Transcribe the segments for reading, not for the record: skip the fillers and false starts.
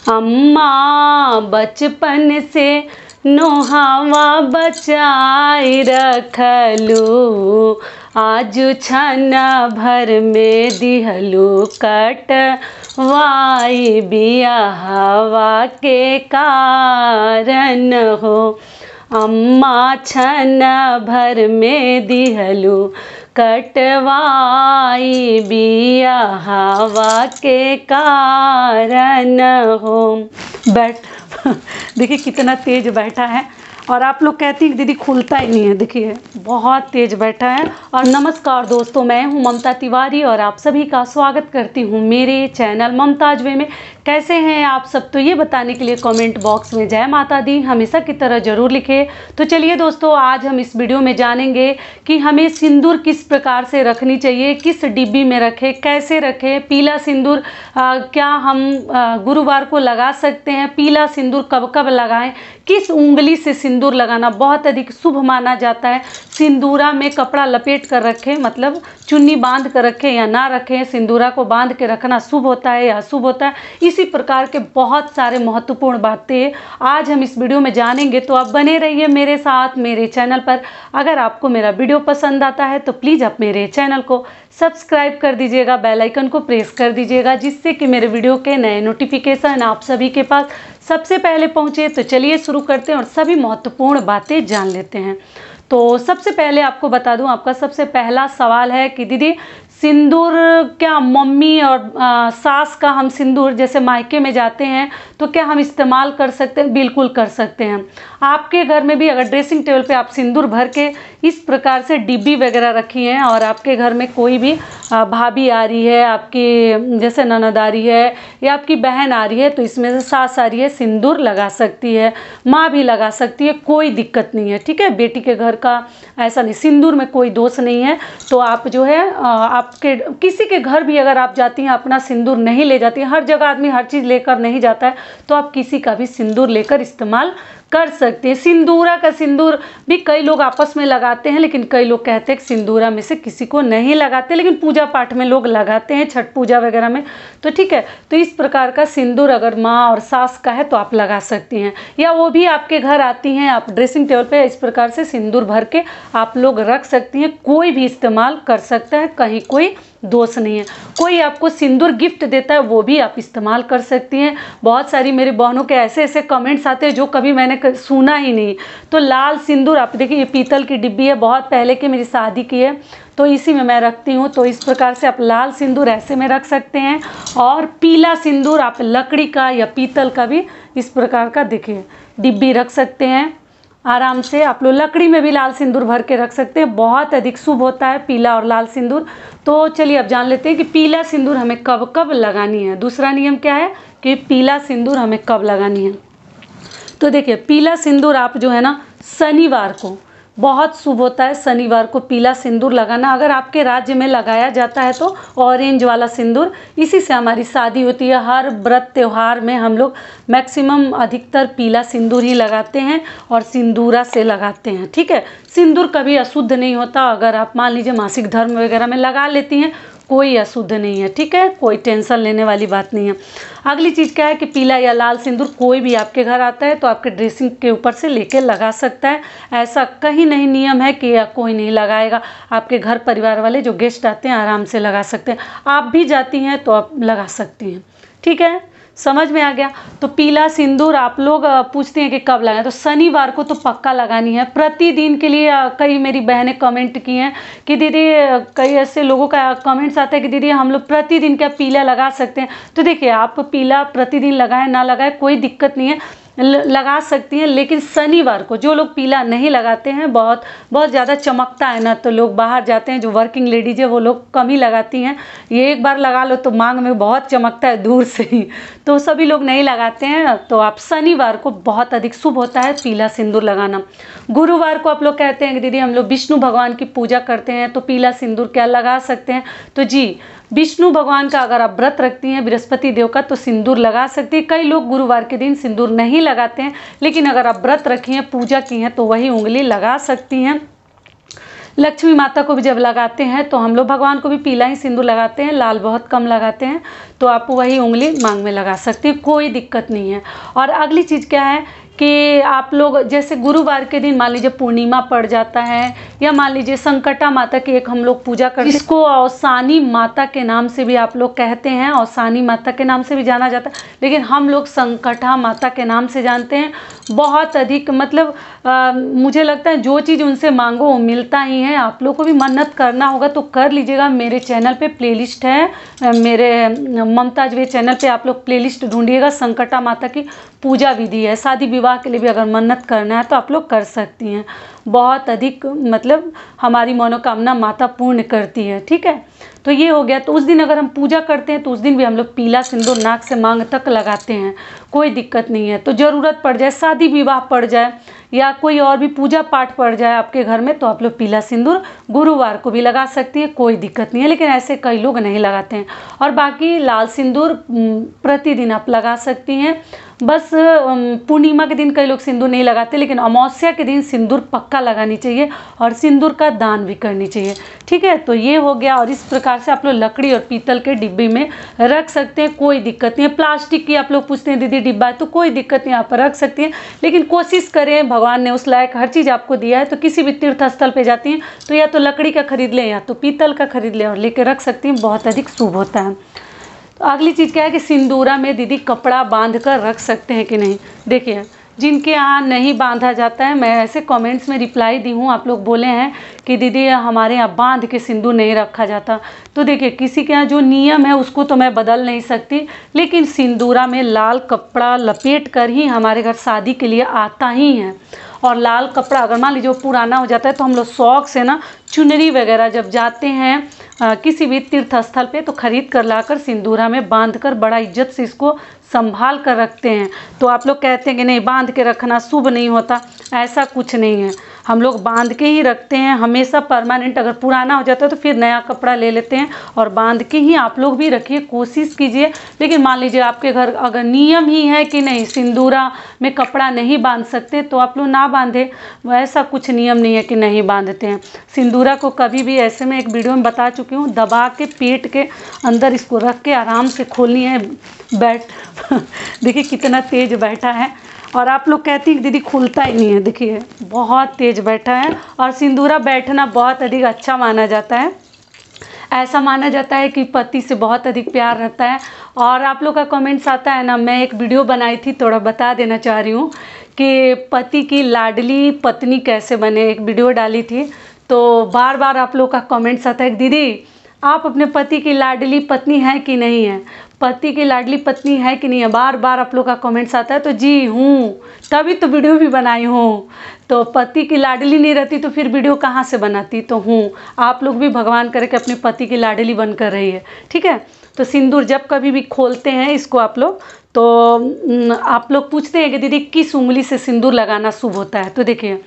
अम्मा बचपन से नोहावा बचाई रखलू, आज छन भर में दिहलू कटवाई, बियाहवा के कारण हो। अम्मा छन भर में दिहलू कटवाई, बियाहवा के कारण हो। बैठ देखिए कितना तेज बैठा है, और आप लोग कहती हैं दीदी खुलता ही नहीं है, देखिए बहुत तेज बैठा है। और नमस्कार दोस्तों, मैं हूं ममता तिवारी और आप सभी का स्वागत करती हूं मेरे चैनल ममताज वे में। कैसे हैं आप सब, तो ये बताने के लिए कमेंट बॉक्स में जय माता दी हमेशा की तरह ज़रूर लिखें। तो चलिए दोस्तों, आज हम इस वीडियो में जानेंगे कि हमें सिंदूर किस प्रकार से रखनी चाहिए, किस डिब्बी में रखें, कैसे रखें। पीला सिंदूर क्या हम गुरुवार को लगा सकते हैं? पीला सिंदूर कब कब लगाएं? किस उंगली से सिंदूर लगाना बहुत अधिक शुभ माना जाता है? सिंदूरा में कपड़ा लपेट कर रखें, मतलब चुन्नी बांध कर रखें या ना रखें? सिंदूरा को बांध के रखना शुभ होता है या अशुभ होता है? इसी प्रकार के बहुत सारे महत्वपूर्ण बातें आज हम इस वीडियो में जानेंगे। तो आप बने रहिए मेरे साथ मेरे चैनल पर। अगर आपको मेरा वीडियो पसंद आता है तो प्लीज़ आप मेरे चैनल को सब्सक्राइब कर दीजिएगा, बेल आइकन को प्रेस कर दीजिएगा, जिससे कि मेरे वीडियो के नए नोटिफिकेशन आप सभी के पास सबसे पहले पहुंचे। तो चलिए शुरू करते हैं और सभी महत्वपूर्ण बातें जान लेते हैं। तो सबसे पहले आपको बता दूं, आपका सबसे पहला सवाल है कि दीदी सिंदूर क्या मम्मी और सास का हम सिंदूर जैसे मायके में जाते हैं तो क्या हम इस्तेमाल कर सकते हैं? बिल्कुल कर सकते हैं। आपके घर में भी अगर ड्रेसिंग टेबल पे आप सिंदूर भर के इस प्रकार से डिब्बी वगैरह रखी हैं और आपके घर में कोई भी भाभी आ रही है, आपकी जैसे ननद आ रही है या आपकी बहन आ रही है, तो इसमें से सास आ रही है, सिंदूर लगा सकती है, माँ भी लगा सकती है, कोई दिक्कत नहीं है। ठीक है, बेटी के घर का ऐसा नहीं, सिंदूर में कोई दोष नहीं है। तो आप जो है आपके किसी के घर भी अगर आप जाती हैं अपना सिंदूर नहीं ले जाती हैं, हर जगह आदमी हर चीज़ लेकर नहीं जाता है, तो आप किसी का भी सिंदूर लेकर इस्तेमाल कर सकते हैं। सिंदूरा का सिंदूर भी कई लोग आपस में लगाते हैं, लेकिन कई लोग कहते हैं कि सिंदूरा में से किसी को नहीं लगाते, लेकिन पूजा पाठ में लोग लगाते हैं, छठ पूजा वगैरह में। तो ठीक है, तो इस प्रकार का सिंदूर अगर माँ और सास का है तो आप लगा सकती हैं, या वो भी आपके घर आती हैं, आप ड्रेसिंग टेबल पे इस प्रकार से सिंदूर भर के आप लोग रख सकती हैं। कोई भी इस्तेमाल कर सकता है, कहीं कोई दोष नहीं है। कोई आपको सिंदूर गिफ्ट देता है वो भी आप इस्तेमाल कर सकती हैं। बहुत सारी मेरी बहनों के ऐसे ऐसे कमेंट्स आते हैं जो कभी मैंने सुना ही नहीं। तो लाल सिंदूर, आप देखिए ये पीतल की डिब्बी है, बहुत पहले की मेरी शादी की है, तो इसी में मैं रखती हूँ। तो इस प्रकार से आप लाल सिंदूर ऐसे में रख सकते हैं, और पीला सिंदूर आप लकड़ी का या पीतल का भी इस प्रकार का देखिए डिब्बी रख सकते हैं। आराम से आप लोग लकड़ी में भी लाल सिंदूर भर के रख सकते हैं, बहुत अधिक शुभ होता है पीला और लाल सिंदूर। तो चलिए अब जान लेते हैं कि पीला सिंदूर हमें कब कब लगानी है। दूसरा नियम क्या है कि पीला सिंदूर हमें कब लगानी है। तो देखिए पीला सिंदूर आप जो है ना, शनिवार को बहुत शुभ होता है, शनिवार को पीला सिंदूर लगाना। अगर आपके राज्य में लगाया जाता है तो ऑरेंज वाला सिंदूर, इसी से हमारी शादी होती है। हर व्रत त्यौहार में हम लोग मैक्सिमम अधिकतर पीला सिंदूर ही लगाते हैं और सिंदूरा से लगाते हैं। ठीक है, सिंदूर कभी अशुद्ध नहीं होता। अगर आप मान लीजिए मासिक धर्म वगैरह में लगा लेती हैं, कोई अशुद्ध नहीं है। ठीक है, कोई टेंशन लेने वाली बात नहीं है। अगली चीज़ क्या है कि पीला या लाल सिंदूर कोई भी आपके घर आता है तो आपके ड्रेसिंग के ऊपर से लेके लगा सकता है। ऐसा कहीं नहीं नियम है कि कोई नहीं लगाएगा। आपके घर परिवार वाले जो गेस्ट आते हैं आराम से लगा सकते हैं। आप भी जाती हैं तो आप लगा सकती हैं। ठीक है, समझ में आ गया। तो पीला सिंदूर आप लोग पूछते हैं कि कब लगाएं, तो शनिवार को तो पक्का लगानी है। प्रतिदिन के लिए कई मेरी बहनें कमेंट की हैं कि दीदी, कई ऐसे लोगों का कमेंट्स आता है कि दीदी हम लोग प्रतिदिन क्या पीला लगा सकते हैं? तो देखिए आप पीला प्रतिदिन लगाएं ना लगाएं कोई दिक्कत नहीं है, लगा सकती हैं। लेकिन शनिवार को जो लोग पीला नहीं लगाते हैं, बहुत ज़्यादा चमकता है ना, तो लोग बाहर जाते हैं, जो वर्किंग लेडीज है वो लोग कम ही लगाती हैं। ये एक बार लगा लो तो मांग में बहुत चमकता है दूर से ही, तो सभी लोग नहीं लगाते हैं। तो आप शनिवार को बहुत अधिक शुभ होता है पीला सिंदूर लगाना। गुरुवार को आप लोग कहते हैं कि दीदी हम लोग विष्णु भगवान की पूजा करते हैं तो पीला सिंदूर क्या लगा सकते हैं? तो जी, विष्णु भगवान का अगर आप व्रत रखती हैं, बृहस्पति देव का, तो सिंदूर लगा सकती है। कई लोग गुरुवार के दिन सिंदूर नहीं लगाते हैं, लेकिन अगर आप व्रत रखी हैं, पूजा की हैं, तो वही उंगली लगा सकती हैं। लक्ष्मी माता को भी जब लगाते हैं तो हम लोग भगवान को भी पीला ही सिंदूर लगाते हैं, लाल बहुत कम लगाते हैं। तो आप वही उंगली मांग में लगा सकते हैं, कोई दिक्कत नहीं है। और अगली चीज़ क्या है कि आप लोग जैसे गुरुवार के दिन मान लीजिए पूर्णिमा पड़ जाता है, या मान लीजिए संकटा माता की एक हम लोग पूजा करते हैं, इसको औसानी माता के नाम से भी आप लोग कहते हैं, औसानी माता के नाम से भी जाना जाता है, लेकिन हम लोग संकटा माता के नाम से जानते हैं। बहुत अधिक मतलब मुझे लगता है जो चीज़ उनसे मांगो वो मिलता ही है। आप लोग को भी मन्नत करना होगा तो कर लीजिएगा। मेरे चैनल पे प्लेलिस्ट है, मेरे ममताज वे चैनल पे आप लोग प्लेलिस्ट ढूंढिएगा, संकटा माता की पूजा विधि है। शादी विवाह के लिए भी अगर मन्नत करना है तो आप लोग कर सकती हैं। बहुत अधिक मतलब हमारी मनोकामना माता पूर्ण करती है, ठीक है। तो ये हो गया। तो उस दिन अगर हम पूजा करते हैं तो उस दिन भी हम लोग पीला सिंदूर नाक से मांग तक लगाते हैं, कोई दिक्कत नहीं है। तो ज़रूरत पड़ जाए, शादी विवाह पड़ जाए या कोई और भी पूजा पाठ पड़ जाए आपके घर में, तो आप लोग पीला सिंदूर गुरुवार को भी लगा सकती हैं, कोई दिक्कत नहीं है। लेकिन ऐसे कई लोग नहीं लगाते हैं। और बाकी लाल सिंदूर प्रतिदिन आप लगा सकती हैं। बस पूर्णिमा के दिन कई लोग सिंदूर नहीं लगाते, लेकिन अमावस्या के दिन सिंदूर पक्का लगानी चाहिए और सिंदूर का दान भी करनी चाहिए, ठीक है। तो ये हो गया। और इस प्रकार से आप लोग लकड़ी और पीतल के डिब्बे में रख सकते हैं, कोई दिक्कत नहीं है। प्लास्टिक की आप लोग पूछते हैं दीदी डिब्बा है, तो कोई दिक्कत नहीं, आप रख सकती हैं। लेकिन कोशिश करें, भगवान ने उस लायक हर चीज़ आपको दिया है, तो किसी भी तीर्थ स्थल पर जाती हैं तो या तो लकड़ी का खरीद लें या तो पीतल का खरीद लें और लेकर रख सकती हैं, बहुत अधिक शुभ होता है। तो अगली चीज़ क्या है कि सिंदूरा में दीदी कपड़ा बांध कर रख सकते हैं कि नहीं। देखिए जिनके यहाँ नहीं बांधा जाता है, मैं ऐसे कमेंट्स में रिप्लाई दी हूँ, आप लोग बोले हैं कि दीदी हमारे यहाँ बांध के सिंदूर नहीं रखा जाता। तो देखिए किसी के यहाँ जो नियम है उसको तो मैं बदल नहीं सकती, लेकिन सिंदूरा में लाल कपड़ा लपेट कर ही हमारे घर शादी के लिए आता ही है। और लाल कपड़ा अगर मान लीजिए वो पुराना हो जाता है तो हम लोग शौक से ना चुनरी वगैरह जब जाते हैं किसी भी तीर्थ स्थल पे तो खरीद कर लाकर सिंदूरा में बांध कर बड़ा इज्जत से इसको संभाल कर रखते हैं। तो आप लोग कहते हैं कि नहीं बांध के रखना शुभ नहीं होता, ऐसा कुछ नहीं है। हम लोग बांध के ही रखते हैं हमेशा, परमानेंट। अगर पुराना हो जाता है तो फिर नया कपड़ा ले लेते हैं और बांध के ही आप लोग भी रखिए, कोशिश कीजिए। लेकिन मान लीजिए आपके घर अगर नियम ही है कि नहीं सिंदूरा में कपड़ा नहीं बांध सकते तो आप लोग ना बांधे, ऐसा कुछ नियम नहीं है कि नहीं बांधते हैं। सिंदूरा को कभी भी ऐसे में एक वीडियो में बता चुकी हूँ, दबा के पेट के अंदर इसको रख के आराम से खोलनी है। देखिए कितना तेज बैठा है। और आप लोग कहती हैं दीदी खुलता ही नहीं है, देखिए बहुत तेज बैठा है। और सिंदूरा बैठना बहुत अधिक अच्छा माना जाता है। ऐसा माना जाता है कि पति से बहुत अधिक प्यार रहता है। और आप लोग का कमेंट्स आता है ना, मैं एक वीडियो बनाई थी, थोड़ा बता देना चाह रही हूँ कि पति की लाडली पत्नी कैसे बने, एक वीडियो डाली थी। तो बार बार आप लोग का कमेंट्स आता है कि दीदी आप अपने पति की लाडली पत्नी है कि नहीं है, पति की लाडली पत्नी है कि नहीं है, बार बार आप लोग का कमेंट्स आता है। तो जी हूँ, तभी तो वीडियो भी बनाई हूँ। तो पति की लाडली नहीं रहती तो फिर वीडियो कहाँ से बनाती, तो हूँ। आप लोग भी भगवान करे कि अपने पति की लाडली बन कर रही है, ठीक है। तो सिंदूर जब कभी भी खोलते हैं इसको आप लोग, तो आप लोग पूछते हैं कि दीदी किस उंगली से सिंदूर लगाना शुभ होता है। तो देखिए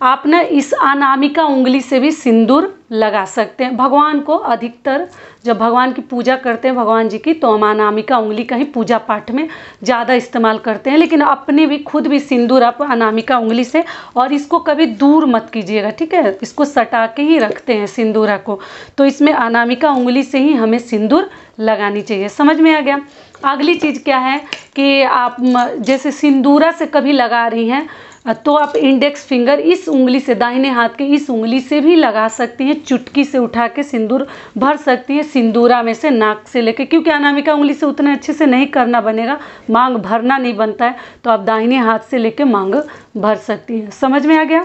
आप ना इस अनामिका उंगली से भी सिंदूर लगा सकते हैं। भगवान को अधिकतर जब भगवान की पूजा करते हैं भगवान जी की, तो हम अनामिका उंगली का ही पूजा पाठ में ज़्यादा इस्तेमाल करते हैं। लेकिन अपने भी खुद भी सिंदूर आप अनामिका उंगली से, और इसको कभी दूर मत कीजिएगा, ठीक है। इसको सटा के ही रखते हैं सिंदूरा को। तो इसमें अनामिका उंगली से ही हमें सिंदूर लगानी चाहिए। समझ में आ गया। अगली चीज़ क्या है कि आप जैसे सिंदूरा से कभी लगा रही हैं तो आप इंडेक्स फिंगर इस उंगली से, दाहिने हाथ के इस उंगली से भी लगा सकती हैं। चुटकी से उठा के सिंदूर भर सकती हैं सिंदूरा में से, नाक से लेके, क्योंकि अनामिका उंगली से उतने अच्छे से नहीं करना बनेगा, मांग भरना नहीं बनता है। तो आप दाहिने हाथ से लेके मांग भर सकती हैं। समझ में आ गया।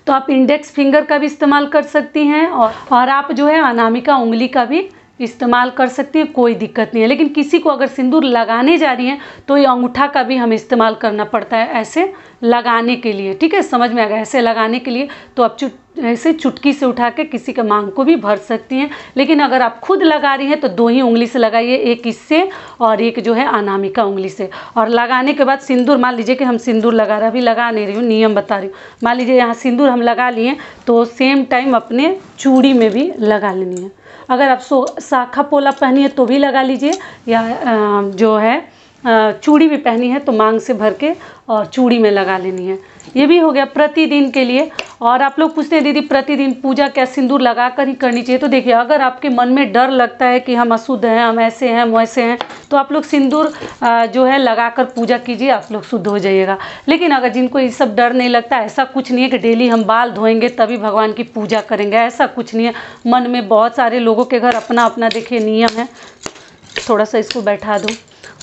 तो आप इंडेक्स फिंगर का भी इस्तेमाल कर सकती हैं और आप जो है अनामिका उंगली का भी इस्तेमाल कर सकती हैं, कोई दिक्कत नहीं है। लेकिन किसी को अगर सिंदूर लगाने जा रही हैं तो ये अंगूठा का भी हमें इस्तेमाल करना पड़ता है ऐसे लगाने के लिए, ठीक है। समझ में आ गया। ऐसे लगाने के लिए तो आप ऐसे चुटकी से उठा के किसी के मांग को भी भर सकती हैं। लेकिन अगर आप खुद लगा रही हैं तो दो ही उंगली से लगाइए, एक इससे और एक जो है अनामिका उंगली से। और लगाने के बाद सिंदूर, मान लीजिए कि हम सिंदूर लगा रहे, अभी लगा नहीं रही हूँ, नियम बता रही हूँ। मान लीजिए यहाँ सिंदूर हम लगा लिए तो सेम टाइम अपने चूड़ी में भी लगा लेनी है। अगर आप शाखा पोला पहनी है तो भी लगा लीजिए, या जो है चूड़ी भी पहनी है तो मांग से भर के और चूड़ी में लगा लेनी है। ये भी हो गया प्रतिदिन के लिए। और आप लोग पूछते हैं दीदी प्रतिदिन पूजा क्या सिंदूर लगा कर ही करनी चाहिए? तो देखिए, अगर आपके मन में डर लगता है कि हम अशुद्ध हैं, हम ऐसे हैं वैसे हैं, तो आप लोग सिंदूर जो है लगा कर पूजा कीजिए, आप लोग शुद्ध हो जाइएगा। लेकिन अगर जिनको ये सब डर नहीं लगता, ऐसा कुछ नहीं है कि डेली हम बाल धोएंगे तभी भगवान की पूजा करेंगे, ऐसा कुछ नहीं है। मन में बहुत सारे लोगों के घर अपना अपना देखिए नियम है। थोड़ा सा इसको बैठा दो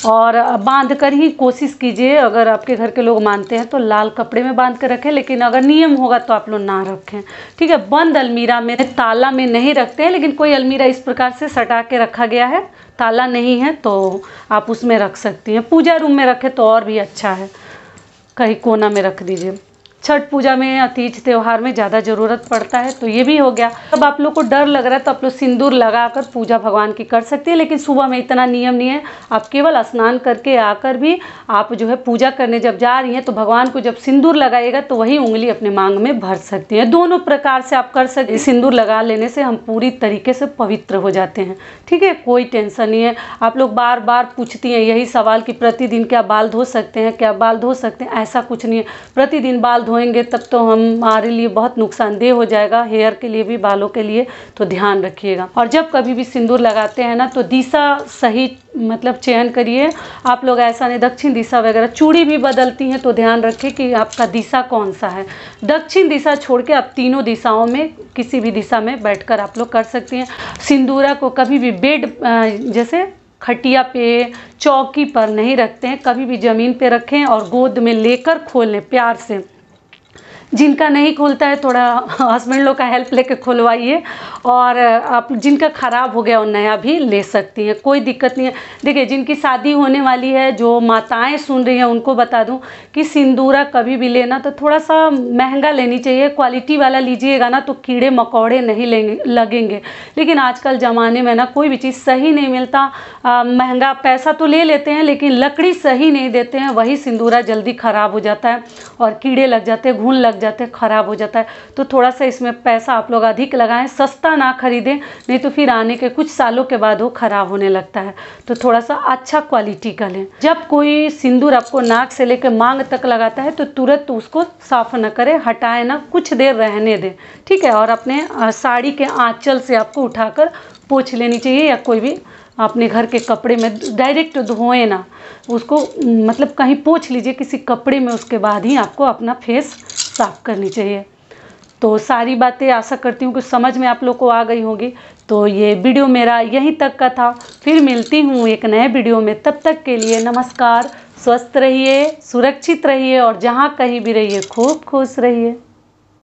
और बांध कर ही कोशिश कीजिए। अगर आपके घर के लोग मानते हैं तो लाल कपड़े में बांध कर रखें, लेकिन अगर नियम होगा तो आप लोग ना रखें, ठीक है। बंद अलमीरा में, ताला में नहीं रखते हैं, लेकिन कोई अलमीरा इस प्रकार से सटा के रखा गया है, ताला नहीं है तो आप उसमें रख सकती हैं। पूजा रूम में रखें तो और भी अच्छा है, कहीं कोना में रख दीजिए। छठ पूजा में या तीज त्यौहार में ज़्यादा ज़रूरत पड़ता है। तो ये भी हो गया। अब आप लोग को डर लग रहा है तो आप लोग सिंदूर लगाकर पूजा भगवान की कर सकते हैं, लेकिन सुबह में इतना नियम नहीं है। आप केवल स्नान करके आकर भी आप जो है पूजा करने जब जा रही हैं तो भगवान को जब सिंदूर लगाएगा तो वही उंगली अपने मांग में भर सकती हैं। दोनों प्रकार से आप कर सकते। सिंदूर लगा लेने से हम पूरी तरीके से पवित्र हो जाते हैं, ठीक है, कोई टेंशन नहीं है। आप लोग बार बार पूछती हैं यही सवाल कि प्रतिदिन क्या बाल धो सकते हैं, क्या बाल धो सकते हैं? ऐसा कुछ नहीं है। प्रतिदिन बाल धोएंगे तब तो हमारे लिए बहुत नुकसानदेह हो जाएगा, हेयर के लिए भी, बालों के लिए, तो ध्यान रखिएगा। और जब कभी भी सिंदूर लगाते हैं ना तो दिशा सही मतलब चयन करिए। आप लोग ऐसा नहीं दक्षिण दिशा वगैरह, चूड़ी भी बदलती हैं तो ध्यान रखें कि आपका दिशा कौन सा है। दक्षिण दिशा छोड़ के आप तीनों दिशाओं में किसी भी दिशा में बैठकर आप लोग कर सकती हैं। सिंदूरा को कभी भी बेड जैसे खटिया पे, चौकी पर नहीं रखते हैं, कभी भी ज़मीन पे रखें और गोद में लेकर खोल लें प्यार से। जिनका नहीं खुलता है थोड़ा हस्बैंड लोग का हेल्प लेके खुलवाइए। और आप जिनका ख़राब हो गया वो नया भी ले सकती हैं, कोई दिक्कत नहीं है। देखिए, जिनकी शादी होने वाली है, जो माताएं सुन रही हैं उनको बता दूं कि सिंदूरा कभी भी लेना तो थोड़ा सा महंगा लेनी चाहिए। क्वालिटी वाला लीजिएगा ना तो कीड़े मकोड़े नहीं लगेंगे। लेकिन आजकल ज़माने में ना कोई भी चीज़ सही नहीं मिलता। महंगा पैसा तो ले लेते हैं लेकिन लकड़ी सही नहीं देते हैं, वही सिंदूरा जल्दी ख़राब हो जाता है और कीड़े लग जाते हैं, घुन लग जाते हैं, ख़राब हो जाता है। तो थोड़ा सा इसमें पैसा आप लोग अधिक लगाएं, सस्ता ना खरीदें, नहीं तो फिर आने के कुछ सालों के बाद वो ख़राब होने लगता है। तो थोड़ा सा अच्छा क्वालिटी का लें। जब कोई सिंदूर आपको नाक से लेकर मांग तक लगाता है तो तुरंत उसको साफ न करें, हटाएं ना, कुछ देर रहने दें, ठीक है। और अपने साड़ी के आंचल से आपको उठाकर पोंछ लेनी चाहिए, या कोई भी अपने घर के कपड़े में, डायरेक्ट धोएं ना उसको, मतलब कहीं पोंछ लीजिए किसी कपड़े में, उसके बाद ही आपको अपना फेस साफ करनी चाहिए। तो सारी बातें आशा करती हूँ कि समझ में आप लोग को आ गई होगी। तो ये वीडियो मेरा यहीं तक का था, फिर मिलती हूँ एक नए वीडियो में। तब तक के लिए नमस्कार, स्वस्थ रहिए, सुरक्षित रहिए और जहाँ कहीं भी रहिए खूब खुश रहिए।